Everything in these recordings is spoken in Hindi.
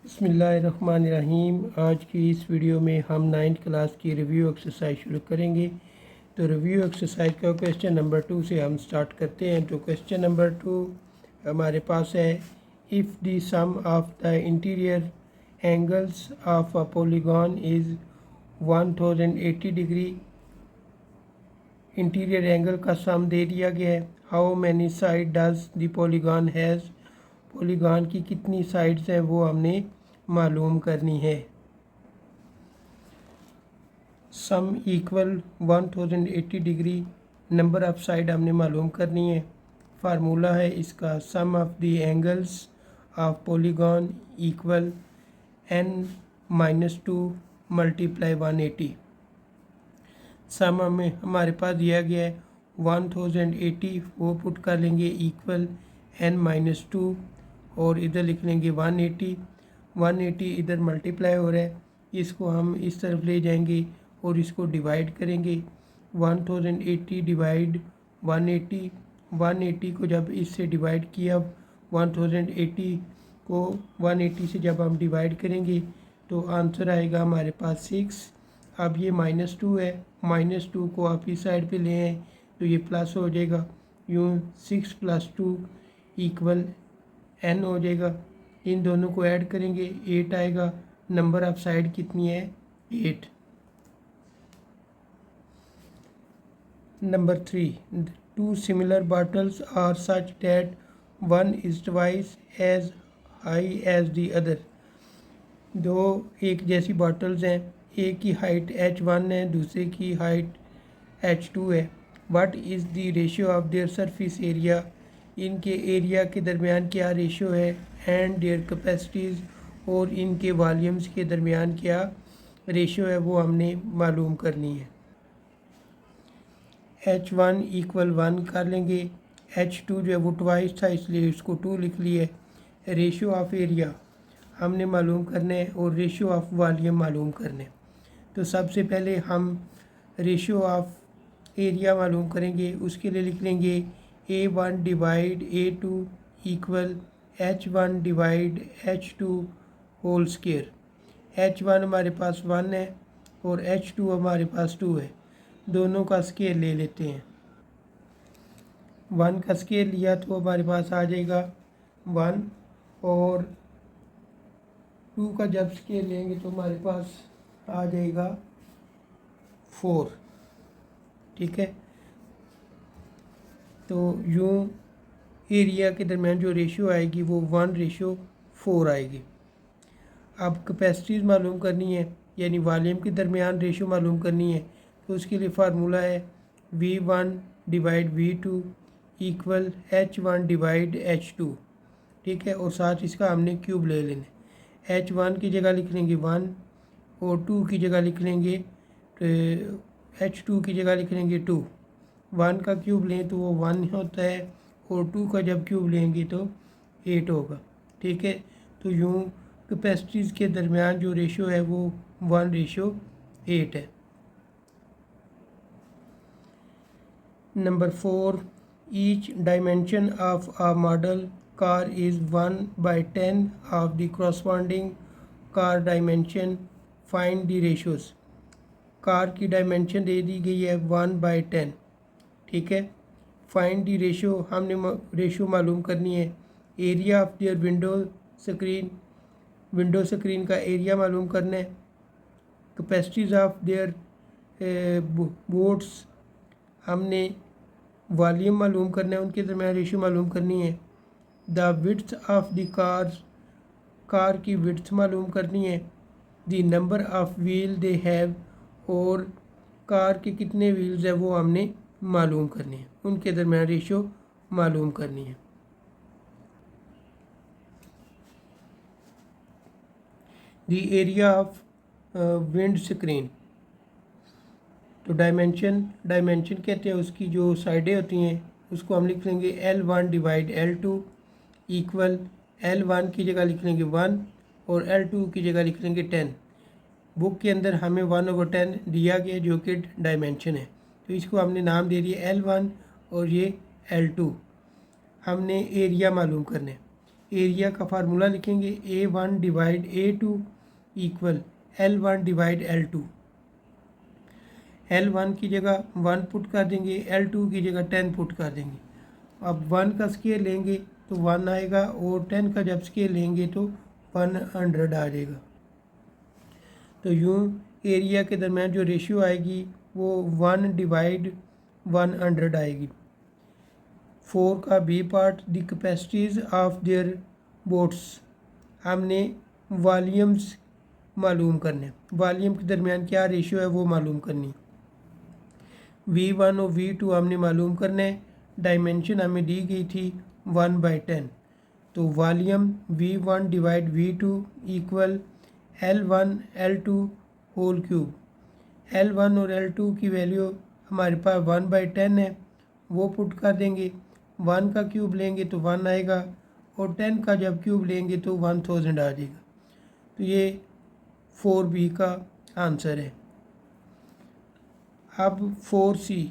बिस्मिल्लाहिर्रहमानिर्रहीम। आज की इस वीडियो में हम 9th क्लास की रिव्यू एक्सरसाइज शुरू करेंगे। तो रिव्यू एक्सरसाइज का क्वेश्चन नंबर 2 से हम स्टार्ट करते हैं। तो क्वेश्चन नंबर 2 हमारे पास है, if the sum of the interior angles of a polygon is 1080 degree. Interior angle का सम दे दिया गया है। How many side does the polygon has. Polygon की कितनी साइड्स हैं वो हमने मालूम करनी है। Sum equal 1080 degree, number of side हमने मालूम करनी है। फार्मूला है इसका, sum of the angles of polygon equal n-2 multiply 180। Sum हमें हमारे पास दिया गया है 1080, वो पुट कर लेंगे इक्वल n-2 और इधर लिख लेंगे 180। 180 इधर मल्टीप्लाई हो रहा है, इसको हम इस तरफ ले जाएंगे और इसको डिवाइड करेंगे। 1080 डिवाइड 180, 180 को जब इससे डिवाइड किया, 1080 को 180 से जब हम डिवाइड करेंगे तो आंसर आएगा हमारे पास 6। अब ये -2 है, -2 को आप इस साइड पे ले आए तो ये प्लस हो जाएगा, यूँ 6 + 2 इक्वल n हो जाएगा। इन दोनों को ऐड करेंगे 8 आएगा। नंबर ऑफ साइड कितनी है? 8। Number 3, two similar bottles are such that one is twice as high as the other. दो एक जैसी बॉटल्स हैं, एक की हाइट h1 है, दूसरे की हाइट h2 है। What is the ratio of their surface area. इनके एरिया के दरमियान क्या रेशियो है। एंड देयर कैपेसिटीज़, और इनके वॉल्यूम्स के दरमियान क्या रेशियो है वो हमने मालूम करनी है। h1 इक्वल 1 कर लेंगे, h2 जो है वो ट्वाइस था इसलिए इसको 2 लिख लिए। रेशियो ऑफ एरिया हमने मालूम करना है और रेशियो ऑफ वॉल्यूम मालूम करने। तो सबसे पहले हम रेशियो ऑफ एरिया मालूम करेंगे, उसके लिए लिख लेंगे A1 divide A2 equal H1 divide H2 whole square. H1 हमारे पास 1 है और H2 हमारे पास 2 है, दोनों का स्केल ले लेते हैं। 1 का स्केल लिया तो हमारे पास आ जाएगा 1, और 2 का जब स्केल लेंगे तो हमारे पास आ जाएगा 4। ठीक है, तो यूँ एरिया के दरमियान जो रेशियो आएगी वो 1:4 आएगी। अब कैपेसिटीज़ मालूम करनी है, यानी वॉल्यूम के दरमियान रेशियो मालूम करनी है। तो उसके लिए फार्मूला है V1 divide V2 equal H1 divide H2। ठीक है, और साथ इसका हमने क्यूब ले लेना। H1 की जगह लिख लेंगे 1 और 2 की जगह लिख लेंगे H2 की जगह लिख लेंगे 2। 1 का क्यूब लें तो वो 1 होता है और 2 का जब क्यूब लेंगे तो 8 होगा। ठीक है, तो यूँ कैपेसिटीज़ के दरमियान जो रेशियो है वो 1:8 है। Number 4, each dimension of a model car is 1/10 of the corresponding car dimension. Find the ratios. Car की डायमेंशन दे दी गई है 1/10। ठीक है, फाइंड द रेशियो, हमने रेशियो मालूम करनी है। Area of their screen, window screen का एरिया मालूम करना है। कैपेसिटीज़ ऑफ देयर बोर्ड्स, हमने वॉल्यूम मालूम करना है, उनके दरमियान रेशियो मालूम करनी है। The width of the cars, car की विड्थ मालूम करनी है। The number of wheel they have, और कार के कितने व्हील्स हैं वो हमने मालूम करनी है, उनके दरमियान रेशियो मालूम करनी है। The area of wind screen, तो डायमेंशन कहते हैं उसकी जो साइडें होती हैं उसको हम लिख लेंगे L1 divide L2 equal L1 की जगह लिख लेंगे 1 और L2 की जगह लिख लेंगे 10। बुक के अंदर हमें 1/10 दिया गया जो कि डायमेंशन है, तो इसको हमने नाम दे दिया L1 और ये L2। हमने एरिया मालूम करना है। एरिया का फार्मूला लिखेंगे A1 divide A2 equal L1 divide L2। L1 की जगह 1 पुट कर देंगे, L2 की जगह 10 पुट कर देंगे। अब 1 का स्केल लेंगे तो 1 आएगा और 10 का जब स्केल लेंगे तो 100 आ जाएगा। तो यूँ एरिया के दरमियान जो रेशियो आएगी वो 1 डिवाइड 100 आएगी। 4 का B part, the capacities of their boats. हमने वॉल्यूम्स मालूम करने, वॉल्यूम के दरमियान क्या रेशियो है वो मालूम करनी। V1 और V2 हमने मालूम करना है। डायमेंशन हमें दी गई थी 1/10। तो volume V1 divide V2 equal L1 L2 whole cube. L1 और L2 की वैल्यू हमारे पास 1/10 है, वो पुट कर देंगे। 1 का क्यूब लेंगे तो 1 आएगा और 10 का जब क्यूब लेंगे तो 1000 आ जाएगा। तो ये 4B का आंसर है। अब 4C,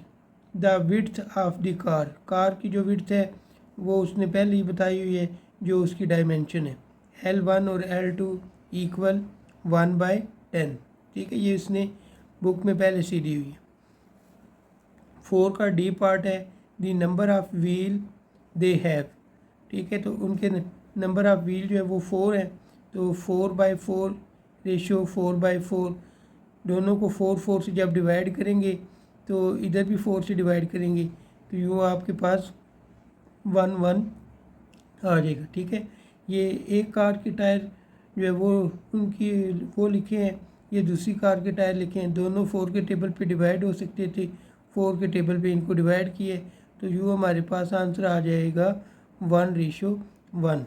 the width of the car. Car की जो विड्थ है वो उसने पहले ही बताई हुई है, जो उसकी डायमेंशन है। L1 और L2 इक्वल 1/10। ठीक है, ये इसने बुक में पहले से दी हुई है। 4 का डी पार्ट है, the number of wheel they have. ठीक है, तो उनके नंबर ऑफ व्हील जो है वो 4 है। तो 4/4 रेशियो 4/4, दोनों को 4 से जब डिवाइड करेंगे तो इधर भी 4 से डिवाइड करेंगे तो यूँ आपके पास 1 आ जाएगा। ठीक है, ये एक कार के टायर जो है वो उनकी वो लिखे हैं, ये दूसरी कार के टायर लिखे हैं। दोनों 4 के टेबल पे डिवाइड हो सकते थे, 4 के टेबल पे इनको डिवाइड किए तो यूँ हमारे पास आंसर आ जाएगा 1:1।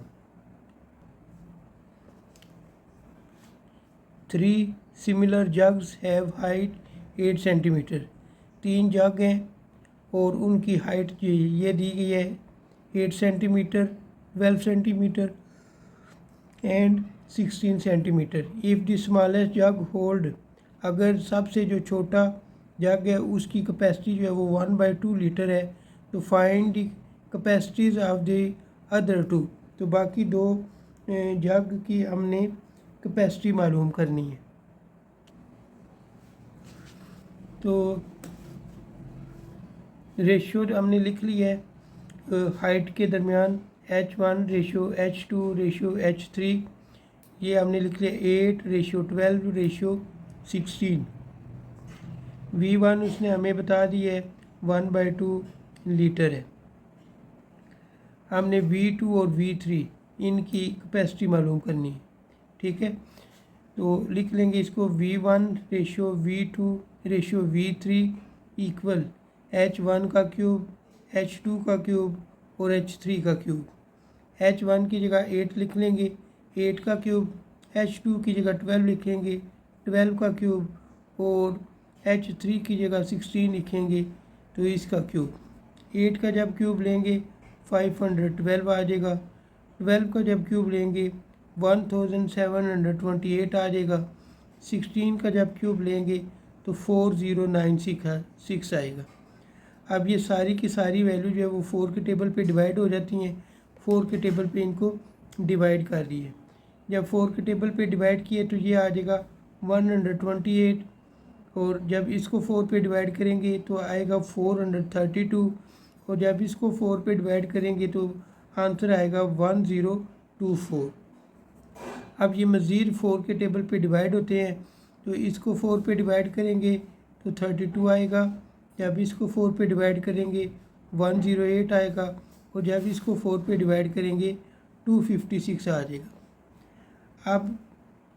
3 similar jugs have height 8 centimetre. 3 जग हैं और उनकी हाइट ये दी गई है 8 centimetre, 12 centimetre and 16 centimetre. If the smallest jug hold, अगर सबसे जो छोटा जग है उसकी कैपेसिटी जो है वो 1/2 लीटर है, तो find the capacities of the other 2। तो बाकी 2 जग की हमने कैपेसिटी मालूम करनी है। तो रेशियो हमने लिख लिया है हाइट के दरमियान H1 ratio H2 ratio H3, ये हमने लिख लिया 8:12 रेशियो 16। V1 उसने हमें बता दिया है 1/2 लीटर है। हमने V2 और V3 इनकी कैपेसिटी मालूम करनी है। ठीक है, तो लिख लेंगे इसको V1 ratio V2 ratio V3 equal H1 का क्यूब, H2 का क्यूब और H3 का क्यूब। H1 की जगह 8 लिख लेंगे, 8 का क्यूब। H2 की जगह 12 लिखेंगे, 12 का क्यूब और H3 की जगह 16 लिखेंगे तो इसका क्यूब। 8 का जब क्यूब लेंगे 512 आ जाएगा, 12 का जब क्यूब लेंगे 1728 आ जाएगा, 16 का जब क्यूब लेंगे तो 4096 आएगा। अब ये सारी की सारी वैल्यू जो है वो 4 के टेबल पे डिवाइड हो जाती हैं। 4 के टेबल पे इनको डिवाइड कर दिए, जब 4 के टेबल पे डिवाइड किए तो ये आ जाएगा 128 और जब इसको 4 पे डिवाइड करेंगे तो आएगा 432 और जब इसको 4 पे डिवाइड करेंगे तो आंसर आएगा 1024। अब ये मज़ीद 4 के टेबल पे डिवाइड होते हैं, तो इसको 4 पे डिवाइड करेंगे तो 32 आएगा, जब इसको 4 पे डिवाइड करेंगे 108 आएगा और जब इसको 4 पे डिवाइड करेंगे 256 आ जाएगा। अब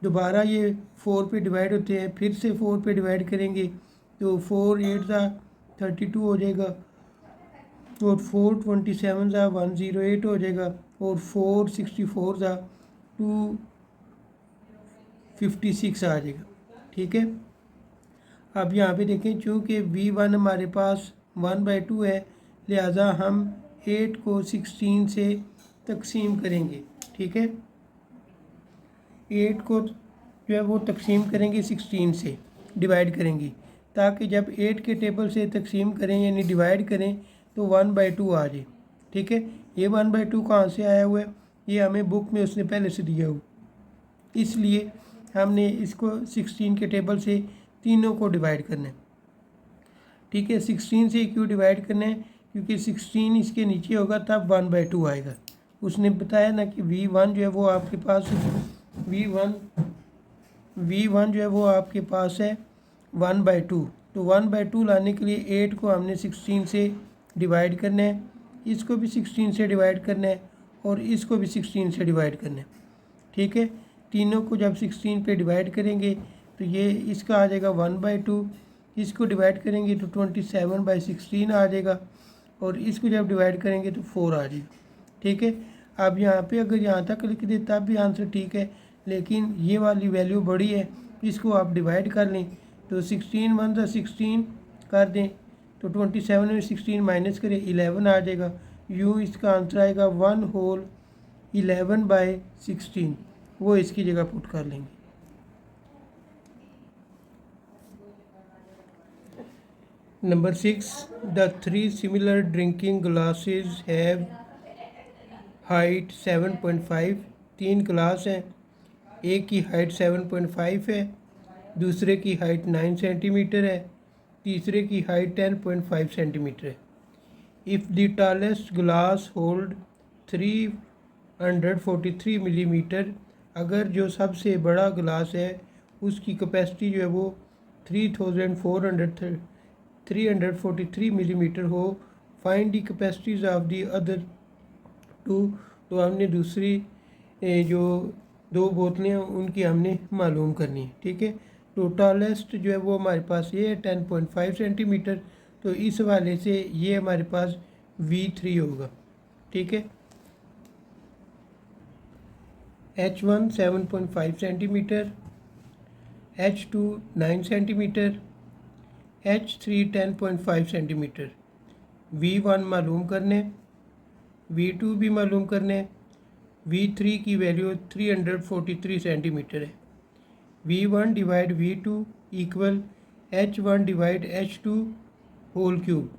दोबारा ये 4 पे डिवाइड होते हैं, फिर से 4 पे डिवाइड करेंगे तो 4 8 32 हो जाएगा और 4 27 108 हो जाएगा और 4 64 256 आ जाएगा। ठीक है, अब यहाँ पे देखें चूँकि V1 हमारे पास 1/2 है, लिहाजा हम 8 को 16 से तकसीम करेंगे। ठीक है, 8 को जो है वो तकसीम करेंगे 16 से, डिवाइड करेंगे, ताकि जब 8 के टेबल से तकसीम करें यानी डिवाइड करें तो 1/2 आ जाए। ठीक है, ये 1/2 कहाँ से आया हुआ है, ये हमें बुक में उसने पहले से दिया हो, इसलिए हमने इसको 16 के टेबल से तीनों को डिवाइड करना है। ठीक है, 16 से क्यों डिवाइड करना है, क्योंकि 16 इसके नीचे होगा तब 1/2 आएगा। उसने बताया ना कि V1 जो है वो आपके पास V1 जो है वो आपके पास है 1/2। तो 1/2 लाने के लिए 8 को हमने 16 से डिवाइड करना है, इसको भी 16 से डिवाइड करना है और इसको भी 16 से डिवाइड करना है। ठीक है, तीनों को जब 16 पे डिवाइड करेंगे तो ये इसका आ जाएगा 1/2, इसको डिवाइड करेंगे तो 27/16 आ जाएगा और इसको जब डिवाइड करेंगे तो 4 आ जाएगा। ठीक है, अब यहाँ पे अगर यहाँ तक लिख दे तब भी आंसर ठीक है, लेकिन ये वाली वैल्यू बड़ी है, इसको आप डिवाइड कर लें तो 16 1 सा 16 कर दें तो 27 में 16 माइनस करें 11 आ जाएगा। यूँ इसका आंसर आएगा 1 होल 11/16, वो इसकी जगह पुट कर लेंगे। Number 6, the 3 similar drinking glasses have height 7.5। 3 glass हैं, एक की हाइट 7.5 है, दूसरे की हाइट 9 सेंटीमीटर है, तीसरे की हाइट 10.5 सेंटीमीटर है। If the tallest glass hold 343 millimetre, अगर जो सबसे बड़ा ग्लास है उसकी कैपेसिटी जो है वो 343 मिलीमीटर हो, find the capacities of the other 2। तो हमने दूसरी जो 2 बोतलें हैं उनकी हमने मालूम करनी है। ठीक है, तो टॉलेस्ट जो है वो हमारे पास ये है 10.5 सेंटीमीटर, तो इस वाले से ये हमारे पास V3 होगा। ठीक है, H1 7.5 centimetre, H2 9 centimetre, H3 10.5 centimetre. V1 मालूम करने, V2 भी मालूम करने, V3 की वैल्यू 343 सेंटीमीटर है। V1 divide V2 equal H1 divide H2 whole cube.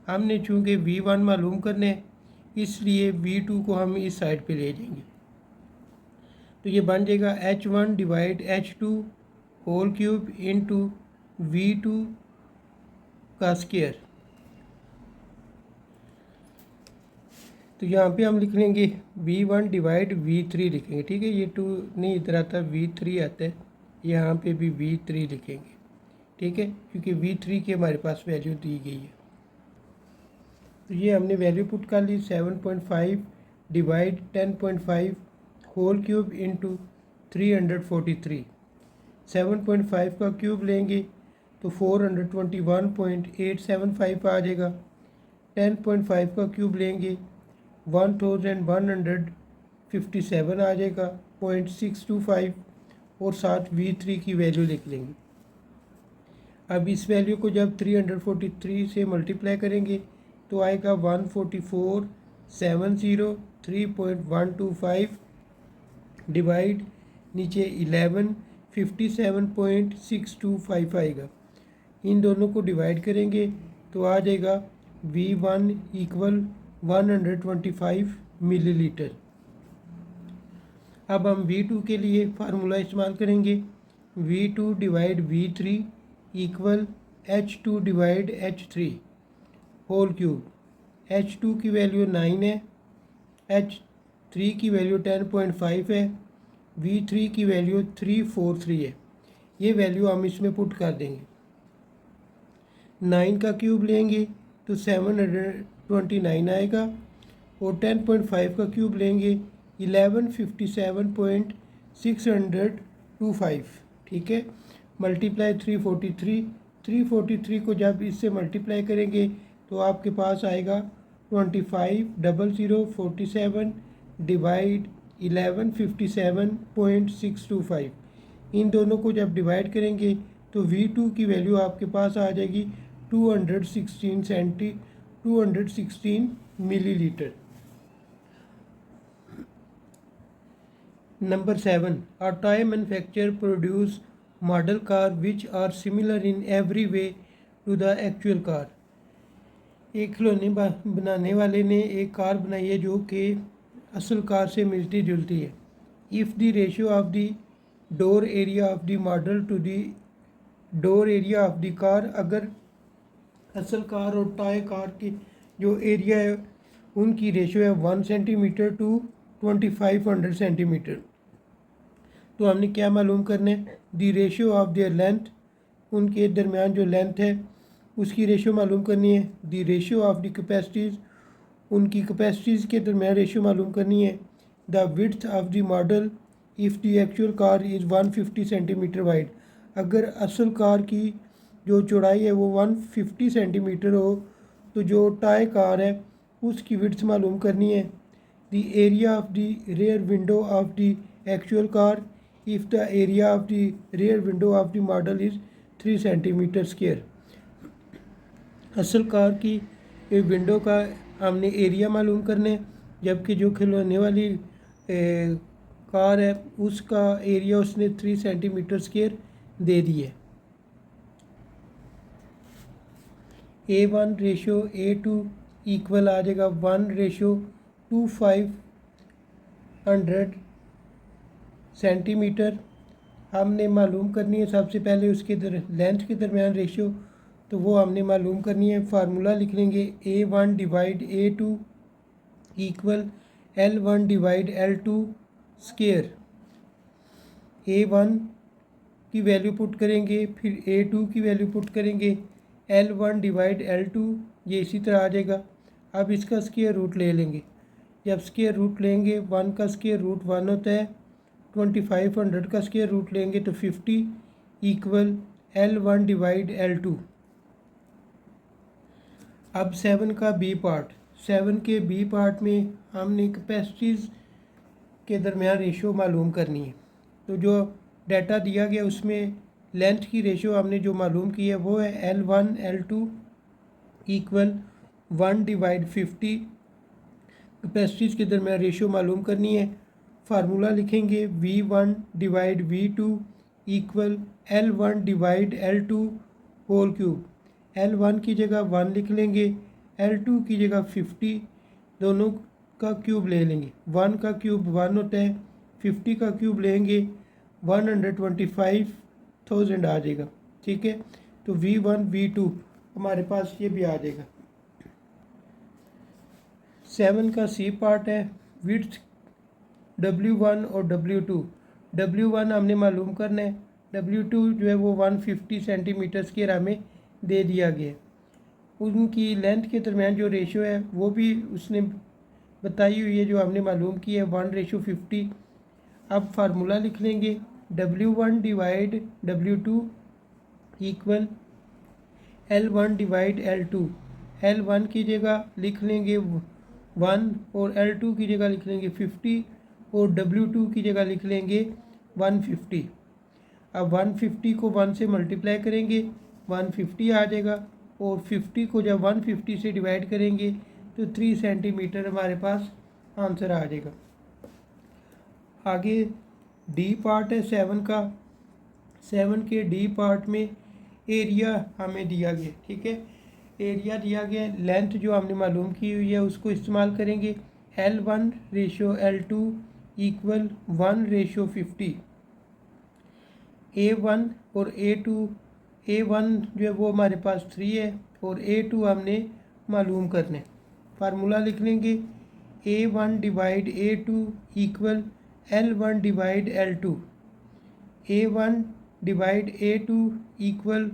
हमने चूँकि V1 मालूम करने इसलिए V2 को हम इस साइड पे ले जाएंगे, तो ये बन जाएगा H1 divide H2 whole cube into V2 का स्क्वायर। तो यहाँ पे हम लिख लेंगे V1 डिवाइड V3 लिखेंगे। ठीक है, ये 2 नहीं इधर आता, V3 आता है, यहाँ पे भी V3 लिखेंगे। ठीक है, क्योंकि V3 की हमारे पास वैल्यू दी गई है। तो ये हमने वैल्यू पुट कर ली 7.5 डिवाइड 10.5 होल क्यूब इंटू 343। 7.5 का क्यूब लेंगे तो 421.875 आ जाएगा। 10.5 का क्यूब लेंगे 1157 आ जाएगा 0.625 और साथ V3 की वैल्यू लिख लेंगे। अब इस वैल्यू को जब 343 से मल्टीप्लाई करेंगे तो आएगा 144,703.125 डिवाइड नीचे 11 57.625 आएगा। इन दोनों को डिवाइड करेंगे तो आ जाएगा V1 इक्वल 125 मिलीलीटर। अब हम V2 के लिए फार्मूला इस्तेमाल करेंगे, V2 divide V3 equal H2 divide H3 whole cube. H2 की वैल्यू 9 है, H3 की वैल्यू 10.5 है, V3 की वैल्यू 343 है। ये वैल्यू हम इसमें पुट कर देंगे। 9 का क्यूब लेंगे तो 729 आएगा और 10.5 का क्यूब लेंगे 1157.625। ठीक है, मल्टीप्लाई 343 को जब इससे मल्टीप्लाई करेंगे तो आपके पास आएगा 25,0047 डिवाइड 1157.625। इन दोनों को जब डिवाइड करेंगे तो V2 की वैल्यू आपके पास आ जाएगी 216 millilitre. Number 7, a toy manufacturer produce model car which are similar in every way to the actual car। एक खिलौने बनाने वाले ने एक कार बनाई है जो कि असल कार से मिलती जुलती है। If the ratio of the door area of the model to the door area of the car, अगर असल कार और टाई कार की जो एरिया है उनकी रेशियो है 1 सेंटीमीटर टू 2500 सेंटीमीटर, तो हमने क्या मालूम करना है, the ratio of their length, उनके दरमियान जो लेंथ है उसकी रेशियो मालूम करनी है। The ratio of the capacities, उनकी कैपेसिटीज़ के दरमियान रेशियो मालूम करनी है। The width of the model if the actual car is 150 centimetre wide, अगर असल कार की जो चौड़ाई है वो 150 सेंटीमीटर हो तो जो टाई कार है उसकी विड्थ मालूम करनी है। The area of the rear window of the actual car if the area of the rear window of the model is 3 centimetre square, असल कार की विंडो का हमने एरिया मालूम करना है, जबकि जो खिलौने वाली कार है उसका एरिया उसने 3 सेंटीमीटर स्क्वायर दे दी है। A1 रेशो A2 इक्वल आ जाएगा 1:2500 सेंटीमीटर। हमने मालूम करनी है सबसे पहले उसके लेंथ के दरमियान रेशियो, तो वो हमने मालूम करनी है। फार्मूला लिख लेंगे A1 divide A2 equal L1 divide L2 square. A1 की वैल्यू पुट करेंगे, फिर A2 की वैल्यू पुट करेंगे, L1 डिवाइड L2, ये इसी तरह आ जाएगा। अब इसका स्क्वायर रूट ले लेंगे, जब स्क्वायर रूट लेंगे 1 का स्क्वायर रूट 1 होता है, 2500 का स्क्वायर रूट लेंगे तो 50 इक्वल L1 डिवाइड L2। अब 7 का बी पार्ट, 7 के बी पार्ट में हमने कैपेसिटीज़ के दरमियान रेशियो मालूम करनी है। तो जो डाटा दिया गया उसमें लेंथ की रेशियो हमने जो मालूम की है वो है L1 L2 equal 1 divide 50। Capacities के दरमियान रेशियो मालूम करनी है। फार्मूला लिखेंगे V1 divide V2 equal L1 divide L2 whole cube. L1 की जगह 1 लिख लेंगे, L2 की जगह 50, दोनों का क्यूब ले लेंगे। 1 का क्यूब 1 होता है, 50 का क्यूब लेंगे 125,000 आ जाएगा। ठीक है, तो V1 V2 हमारे पास ये भी आ जाएगा। 7 का सी पार्ट है, विड्थ W1 और W2। W1 हमने मालूम करना है, W2 जो है वो 150 सेंटीमीटर स्क्वायर हमें दे दिया गया। उनकी लेंथ के दरमियान जो रेशियो है वो भी उसने बताई हुई है, जो हमने मालूम की है 1:50। अब फार्मूला लिख लेंगे W1 divide W2 equal L1 divide L2। L1 की जगह लिख लेंगे 1 और L2 की जगह लिख लेंगे 50 और W2 की जगह लिख लेंगे 150। अब 150 को 1 से मल्टीप्लाई करेंगे 150 आ जाएगा, और 50 को जब 150 से डिवाइड करेंगे तो 3 सेंटीमीटर हमारे पास आंसर आ जाएगा। आगे डी पार्ट है 7 का। 7 के डी पार्ट में एरिया हमें दिया गया। ठीक है, एरिया दिया गया, लेंथ जो हमने मालूम की हुई है उसको इस्तेमाल करेंगे। L1 ratio L2 equal 1:50। A1 और A2, A1 जो है वो हमारे पास 3 है और A2 हमने मालूम करने। फार्मूला लिख लेंगे A1 divide A2 equal L1 divide L2। A1 divide A2 equal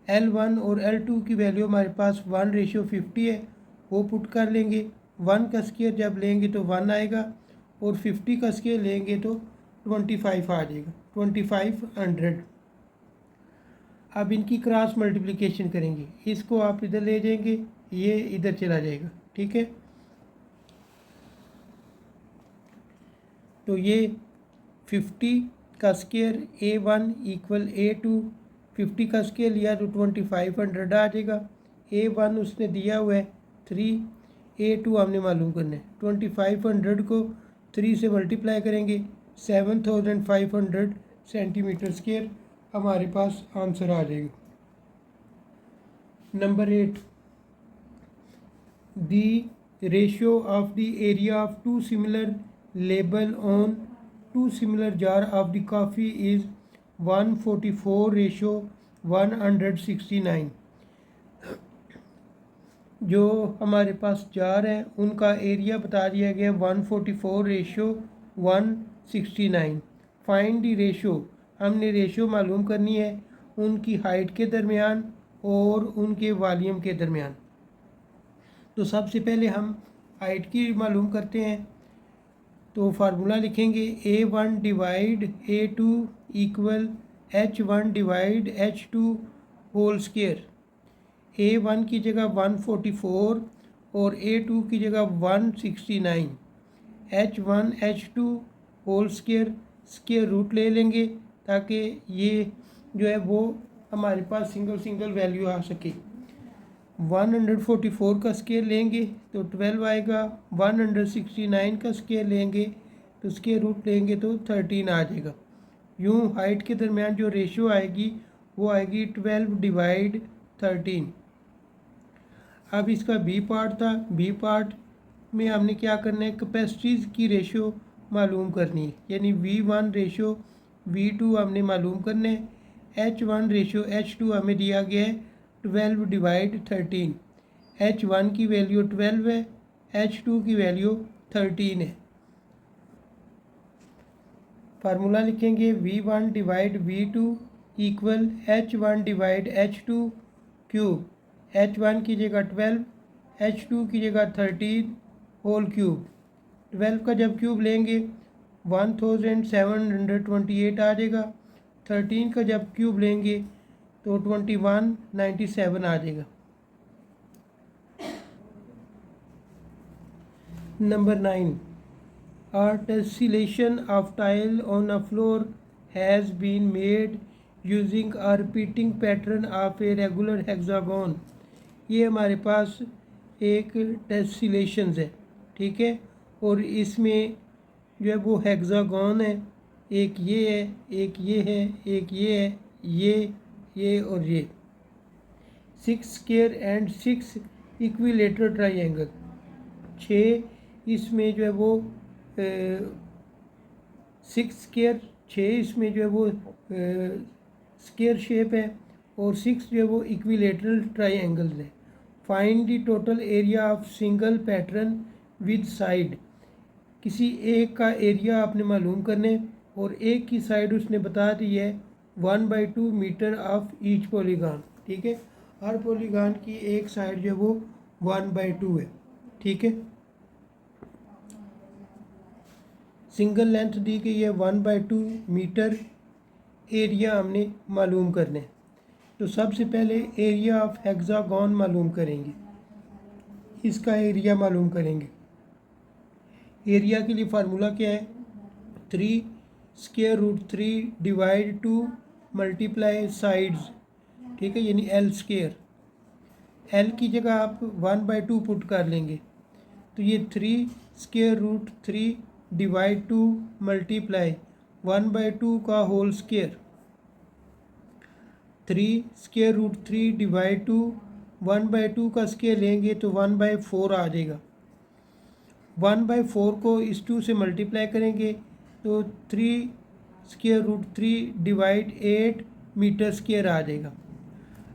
L1 और L2 की वैल्यू हमारे पास 1:50 है, वो पुट कर लेंगे। 1 का स्क्वायर जब लेंगे तो 1 आएगा और 50 का स्क्वायर लेंगे तो 25 आ जाएगा, 2500। अब इनकी क्रॉस मल्टीप्लिकेशन करेंगे, इसको आप इधर ले जाएंगे, ये इधर चला जाएगा। ठीक है, तो ये 50 का स्क्वायर A1 इक्वल A2, 50 का स्क्वायर लिया तो 2500 आ जाएगा। A1 उसने दिया हुआ है 3, A2 हमने मालूम करना है। 2500 को 3 से मल्टीप्लाई करेंगे 7500 सेंटीमीटर स्क्वायर हमारे पास आंसर आ जाएगा। Number 8, the ratio of the area of two similar label on two similar jar of the coffee is 144 ratio 169। जो हमारे पास जार है उनका एरिया बता दिया गया 144 रेशो 169। फाइंड दी रेशो, हमने रेशो मालूम करनी है उनकी हाइट के दरमियान और उनके वॉल्यूम के दरमियान। तो सबसे पहले हम हाइट की मालूम करते हैं। तो फार्मूला लिखेंगे A1 divide A2 equal H1 divide H2 whole square. A1 की जगह 144 और A2 की जगह 169। H1 H2 whole square root ले लेंगे ताकि ये जो है वो हमारे पास सिंगल वैल्यू आ सके। 144 का स्क्वायर लेंगे तो 12 आएगा, 169 का स्क्वायर लेंगे तो स्क्वायर रूट लेंगे तो 13 आ जाएगा। यूँ हाइट के दरमियान जो रेशियो आएगी वो आएगी 12 डिवाइड 13। अब इसका बी पार्ट था, बी पार्ट में हमने क्या करना है, कैपेसिटीज़ की रेशियो मालूम करनी है, यानी V1 रेशियो V2 हमने मालूम करना है। H1 रेशियो H2 हमें दिया गया है 12 डिवाइड 13। H1 की वैल्यू 12 है, H2 की वैल्यू 13 है। फार्मूला लिखेंगे V1 divide V2 equal H1 divide H2 cube. H1 की जगह 12, H2 की जगह 13 होल क्यूब। 12 का जब क्यूब लेंगे 1728 आ जाएगा। 13 का जब क्यूब लेंगे तो 2197 आ जाएगा। Number 9, a tessellation of tile on a floor has been made using a repeating pattern of a regular hexagon। ये हमारे पास एक टेसिलेशन है, ठीक है, और इसमें जो है वो हेक्सागोन है। एक ये है, एक ये है, एक ये है, ये और ये। 6 स्क्वायर एंड 6 इक्विलेटरल ट्राइंगल। 6 इसमें जो है वो 6 स्क्वायर, 6 इसमें जो है वो स्क्वायर शेप है और 6 जो है वो इक्विलेटरल ट्राइंगल है। Find the total area of single pattern with side. किसी एक का एरिया आपने मालूम करने और एक की साइड उसने बता दी है 1/2 मीटर ऑफ ईच पॉलीगॉन, ठीक है। हर पॉलीगॉन की एक साइड जो है वो 1/2 है, ठीक है। सिंगल लेंथ दी गई है 1/2 मीटर। एरिया हमने मालूम करने, तो सबसे पहले एरिया ऑफ हेक्सागोन मालूम करेंगे, इसका एरिया मालूम करेंगे। एरिया के लिए फार्मूला क्या है, 3 square root 3 divide 2 multiply sides, ठीक है, यानी L स्क्वायर। L की जगह आप 1/2 पुट कर लेंगे तो ये 3 स्क्वायर रूट 3 डिवाइड 2 मल्टीप्लाई 1/2 का whole square. 3 square root 3 divide 2 1/2 का स्क्वायर लेंगे तो 1/4 आ जाएगा। 1/4 को इस 2 से मल्टीप्लाई करेंगे तो 3 square root 3 divide 8 metre square आ जाएगा।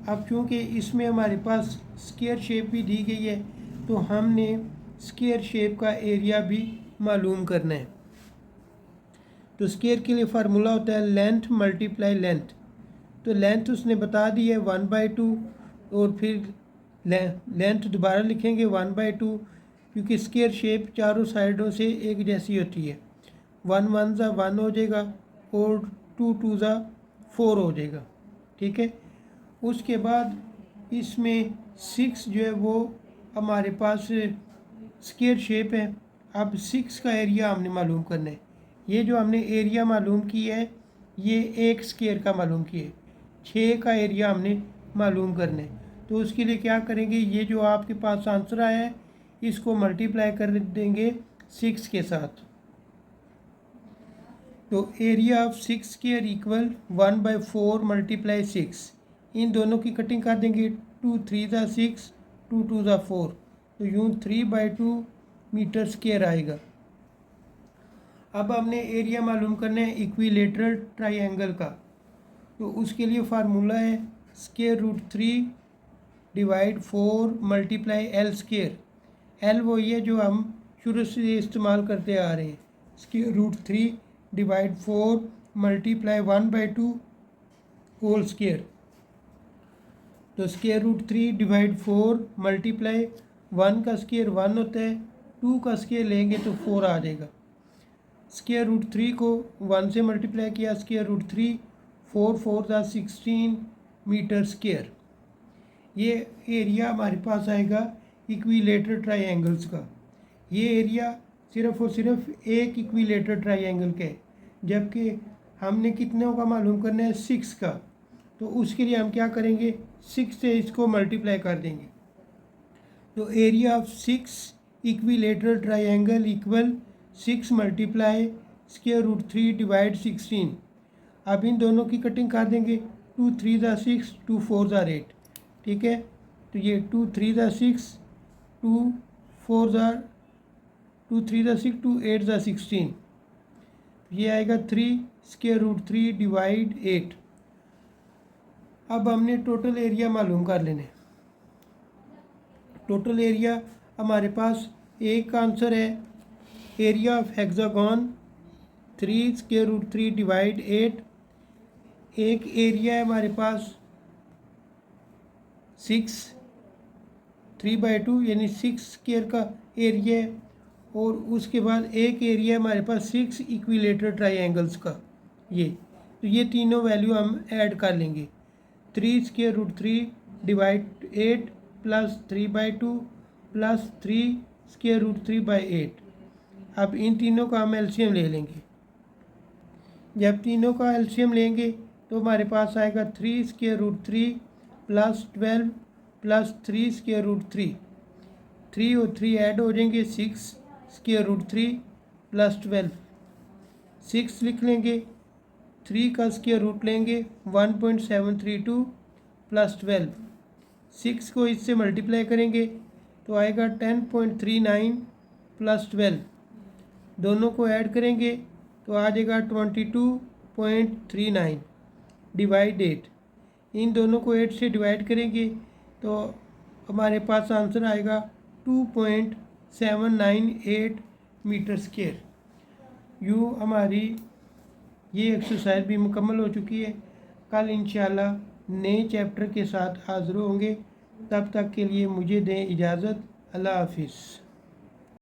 अब चूँकि इसमें हमारे पास स्क्वायर शेप भी दी गई है तो हमने स्क्वायर शेप का एरिया भी मालूम करना है। तो स्क्वायर के लिए फार्मूला होता है लेंथ मल्टीप्लाई लेंथ। तो लेंथ उसने बता दी है 1/2 और फिर लेंथ दोबारा लिखेंगे 1/2, क्योंकि स्क्वायर शेप चारों साइडों से एक जैसी होती है। 1 1 ज़ा 1 हो जाएगा और 2 2 ज़ा 4 हो जाएगा, ठीक है। उसके बाद इसमें 6 जो है वो हमारे पास स्क्वायर शेप है। अब 6 का एरिया हमने मालूम करना है। ये जो हमने एरिया मालूम किया है ये एक स्क्वायर का मालूम किया है। 6 का एरिया हमने मालूम करना है, तो उसके लिए क्या करेंगे, ये जो आपके पास आंसर आया है इसको मल्टीप्लाई कर देंगे 6 के साथ। तो area of 6 square equal 1/4 multiply 6। इन दोनों की कटिंग कर देंगे, 2 3 ज़ा 6, 2 2 ज़ा 4, तो यूँ 3/2 मीटर स्क्वायर आएगा। अब हमने एरिया मालूम करना है इक्विलेटरल ट्राइंगल का, तो उसके लिए फार्मूला है √3 divide 4 multiply L square. L वही है जो हम शुरू से इस्तेमाल करते आ रहे हैं। √3 डिवाइड 4 मल्टीप्लाई 1/2 होल स्क्वायर। तो √3 डिवाइड 4 मल्टीप्लाई 1 का स्क्वायर 1 होता है, 2 का स्क्वायर लेंगे तो 4 आ जाएगा। √3 को 1 से मल्टीप्लाई किया, √3 4 4 = 16 मीटर स्क्वायर। ये एरिया हमारे पास आएगा इक्विलेटरल ट्राइंगल्स का। ये एरिया सिर्फ और सिर्फ एक इक्विलेटरल ट्राइंगल का है, जबकि हमने कितने का मालूम करना है 6 का। तो उसके लिए हम क्या करेंगे, 6 से इसको मल्टीप्लाई कर देंगे। तो area of 6 equilateral triangle equal 6 multiply √3 divide 16। अब इन दोनों की कटिंग कर देंगे। 2 3 = 6, 2 4 = 8। ठीक है, तो ये 2 3 = 6, 2 4 = 2 3 = 6, 2 8 = 16। ये आएगा 3 √3 डिवाइड 8। अब हमने टोटल एरिया मालूम कर लेने। टोटल एरिया हमारे पास एक आंसर है, एरिया ऑफ हेक्सागन 3 √3 डिवाइड 8। एक एरिया है हमारे पास 6 3/2 यानी 6 स्क्वायर का एरिया है, और उसके बाद एक एरिया हमारे पास 6 इक्विलेटरल ट्राइंगल्स का। तो ये तीनों वैल्यू हम ऐड कर लेंगे। 3 √3 डिवाइड 8 प्लस 3/2 प्लस 3 √3/8। अब इन तीनों का हम एलसीएम ले लेंगे। जब तीनों का एलसीएम लेंगे तो हमारे पास आएगा 3 √3 प्लस 12 प्लस 3 √3। 3 और 3 ऐड हो जाएंगे, 6 √3 प्लस 12। 6 लिख लेंगे, 3 का स्क्वायर रूट लेंगे 1.732 प्लस 12। 6 को इससे मल्टीप्लाई करेंगे तो आएगा 10.39 प्लस 12। दोनों को ऐड करेंगे तो आ जाएगा 22.39 डिवाइड 8। इन दोनों को 8 से डिवाइड करेंगे तो हमारे पास आंसर आएगा 2.798 मीटर स्क्वायर। यूँ हमारी ये एक्सरसाइज भी मुकम्मल हो चुकी है। कल इंशाल्लाह नए चैप्टर के साथ हाज़िर होंगे। तब तक के लिए मुझे दें इजाज़त। अल्लाह हाफिज़।